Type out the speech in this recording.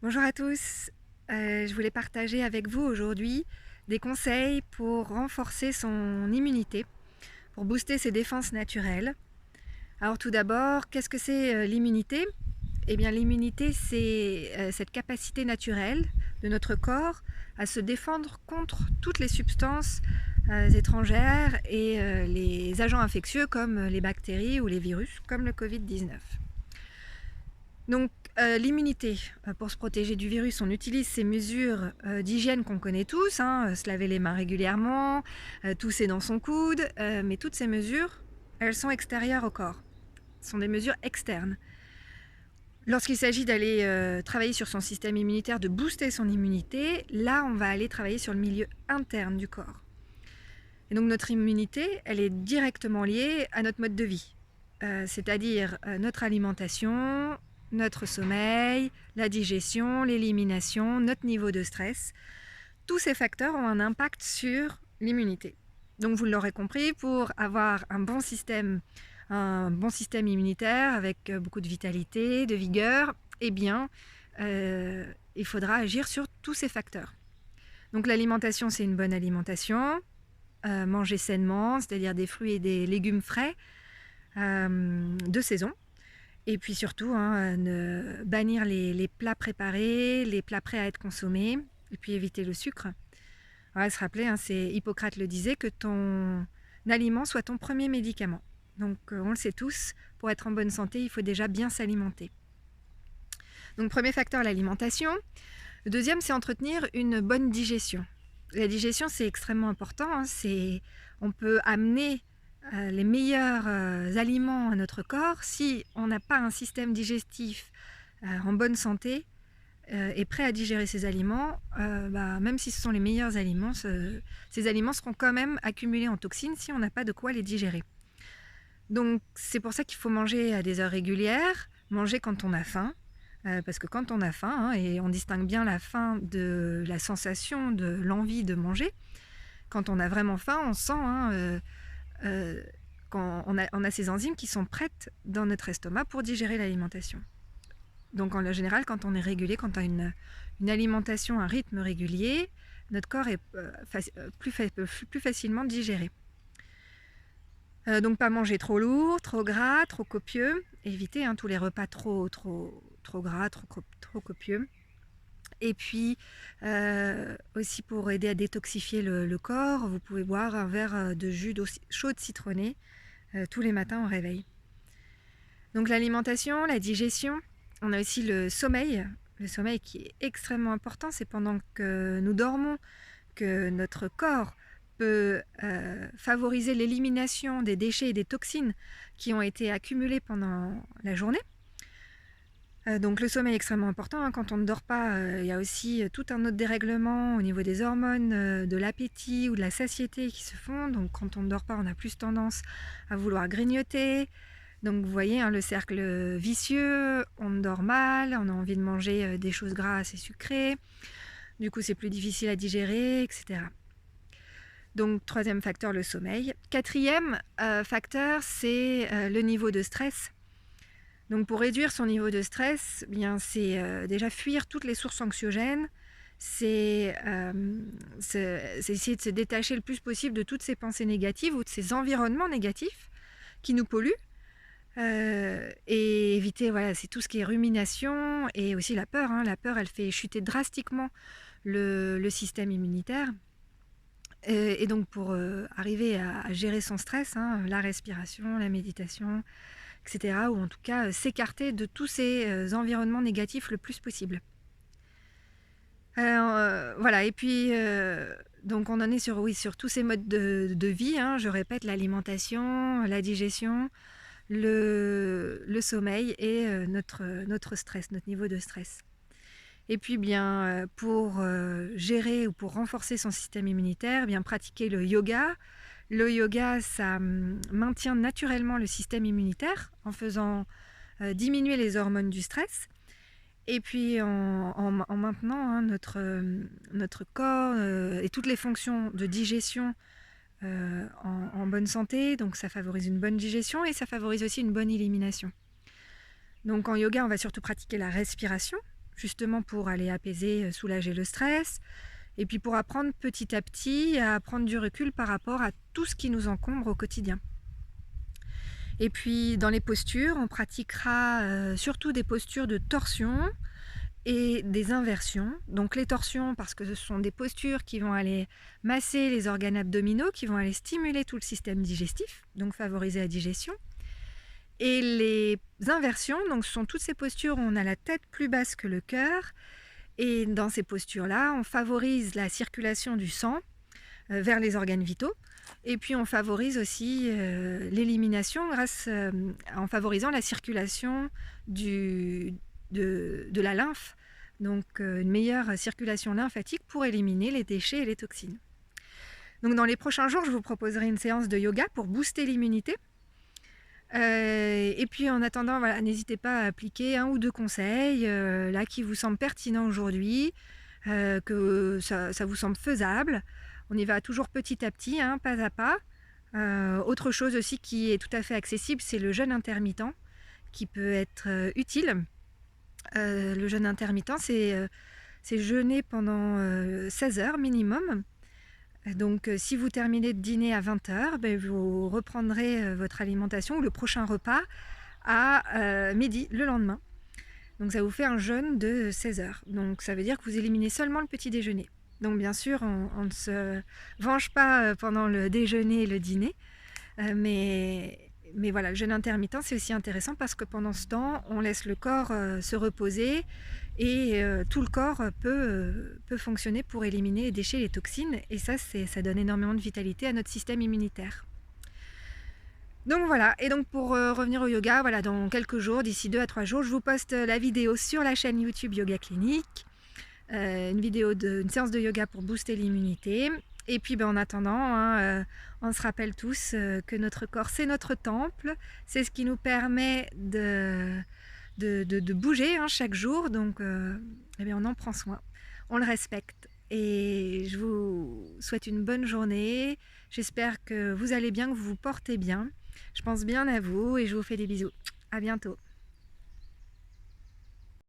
Bonjour à tous, je voulais partager avec vous aujourd'hui des conseils pour renforcer son immunité, pour booster ses défenses naturelles. Alors tout d'abord, qu'est-ce que c'est l'immunité? Eh bien l'immunité c'est cette capacité naturelle de notre corps à se défendre contre toutes les substances étrangères et les agents infectieux comme les bactéries ou les virus comme le Covid-19. Donc l'immunité, pour se protéger du virus, on utilise ces mesures d'hygiène qu'on connaît tous, se laver les mains régulièrement, tousser dans son coude, mais toutes ces mesures, elles sont extérieures au corps, ce sont des mesures externes. Lorsqu'il s'agit d'aller travailler sur son système immunitaire, de booster son immunité, là on va aller travailler sur le milieu interne du corps. Et donc notre immunité, elle est directement liée à notre mode de vie, c'est-à-dire notre alimentation, notre sommeil, la digestion, l'élimination, notre niveau de stress. Tous ces facteurs ont un impact sur l'immunité. Donc vous l'aurez compris, pour avoir un bon système immunitaire avec beaucoup de vitalité, de vigueur, eh bien, il faudra agir sur tous ces facteurs. Donc l'alimentation, c'est une bonne alimentation, manger sainement, c'est-à-dire des fruits et des légumes frais de saison. Et puis surtout, bannir les plats préparés, les plats prêts à être consommés, et puis éviter le sucre. On va se rappeler, c'est Hippocrate le disait, que ton aliment soit ton premier médicament. Donc on le sait tous, pour être en bonne santé, il faut déjà bien s'alimenter. Donc premier facteur, l'alimentation. Le deuxième, c'est entretenir une bonne digestion. La digestion, c'est extrêmement important. On peut amener les meilleurs aliments à notre corps. Si on n'a pas un système digestif en bonne santé et prêt à digérer ces aliments, même si ce sont les meilleurs aliments, ces aliments seront quand même accumulés en toxines si on n'a pas de quoi les digérer. Donc c'est pour ça qu'il faut manger à des heures régulières, manger quand on a faim, parce que quand on a faim, et on distingue bien la faim de la sensation, de l'envie de manger, quand on a vraiment faim, on sent quand on a ces enzymes qui sont prêtes dans notre estomac pour digérer l'alimentation. Donc en général, quand on est régulier, quand on a une alimentation, un rythme régulier, notre corps est plus facilement digéré. Donc pas manger trop lourd, trop gras, trop copieux. Éviter tous les repas trop gras, trop copieux. Et puis aussi pour aider à détoxifier le corps, vous pouvez boire un verre de jus d'eau chaude citronnée tous les matins au réveil. Donc l'alimentation, la digestion, on a aussi le sommeil qui est extrêmement important. C'est pendant que nous dormons que notre corps peut favoriser l'élimination des déchets et des toxines qui ont été accumulés pendant la journée. Donc le sommeil est extrêmement important. Quand on ne dort pas, il y a aussi tout un autre dérèglement au niveau des hormones, de l'appétit ou de la satiété qui se font. Donc quand on ne dort pas, on a plus tendance à vouloir grignoter. Donc vous voyez le cercle vicieux, on dort mal, on a envie de manger des choses grasses et sucrées. Du coup c'est plus difficile à digérer, etc. Donc troisième facteur, le sommeil. Quatrième facteur, c'est le niveau de stress. Donc pour réduire son niveau de stress, c'est déjà fuir toutes les sources anxiogènes, c'est essayer de se détacher le plus possible de toutes ces pensées négatives ou de ces environnements négatifs qui nous polluent. Et éviter, c'est tout ce qui est rumination et aussi la peur. La peur, elle fait chuter drastiquement le système immunitaire. Et donc pour arriver à gérer son stress, la respiration, la méditation, etc. Ou en tout cas s'écarter de tous ces environnements négatifs le plus possible. Et puis donc on en est sur tous ces modes de vie. Je répète, l'alimentation, la digestion, le sommeil et notre stress, notre niveau de stress. Et puis pour gérer ou pour renforcer son système immunitaire, pratiquer le yoga. Le yoga, ça maintient naturellement le système immunitaire en faisant diminuer les hormones du stress. Et puis en maintenant notre corps et toutes les fonctions de digestion en bonne santé. Donc ça favorise une bonne digestion et ça favorise aussi une bonne élimination. Donc en yoga, on va surtout pratiquer la respiration. justement pour aller apaiser, soulager le stress, et puis pour apprendre petit à petit à prendre du recul par rapport à tout ce qui nous encombre au quotidien. Et puis dans les postures, on pratiquera surtout des postures de torsion et des inversions. Donc les torsions, parce que ce sont des postures qui vont aller masser les organes abdominaux, qui vont aller stimuler tout le système digestif, donc favoriser la digestion. Et les inversions, donc ce sont toutes ces postures où on a la tête plus basse que le cœur. Et dans ces postures-là, on favorise la circulation du sang vers les organes vitaux. Et puis on favorise aussi l'élimination en favorisant la circulation de la lymphe. Donc une meilleure circulation lymphatique pour éliminer les déchets et les toxines. Donc dans les prochains jours, je vous proposerai une séance de yoga pour booster l'immunité. Et puis en attendant, voilà, n'hésitez pas à appliquer 1 ou 2 conseils là, qui vous semblent pertinents aujourd'hui, que ça vous semble faisable. On y va toujours petit à petit, hein, pas à pas. Autre chose aussi qui est tout à fait accessible, c'est le jeûne intermittent qui peut être utile. Le jeûne intermittent, c'est jeûner pendant 16 heures minimum. Donc si vous terminez de dîner à 20h, vous reprendrez votre alimentation ou le prochain repas à midi le lendemain. Donc ça vous fait un jeûne de 16 heures. Donc ça veut dire que vous éliminez seulement le petit déjeuner. Donc bien sûr, on ne se venge pas pendant le déjeuner et le dîner. Mais voilà, le jeûne intermittent, c'est aussi intéressant parce que pendant ce temps, on laisse le corps se reposer et tout le corps peut fonctionner pour éliminer les déchets et les toxines. Et ça donne énormément de vitalité à notre système immunitaire. Donc voilà, et donc pour revenir au yoga, voilà, dans quelques jours, d'ici 2 à 3 jours, je vous poste la vidéo sur la chaîne YouTube Yoga Clinique. Une séance de yoga pour booster l'immunité. Et puis en attendant, hein, on se rappelle tous que notre corps c'est notre temple, c'est ce qui nous permet de bouger hein, chaque jour, donc on en prend soin, on le respecte. Et je vous souhaite une bonne journée, j'espère que vous allez bien, que vous vous portez bien, je pense bien à vous et je vous fais des bisous, à bientôt.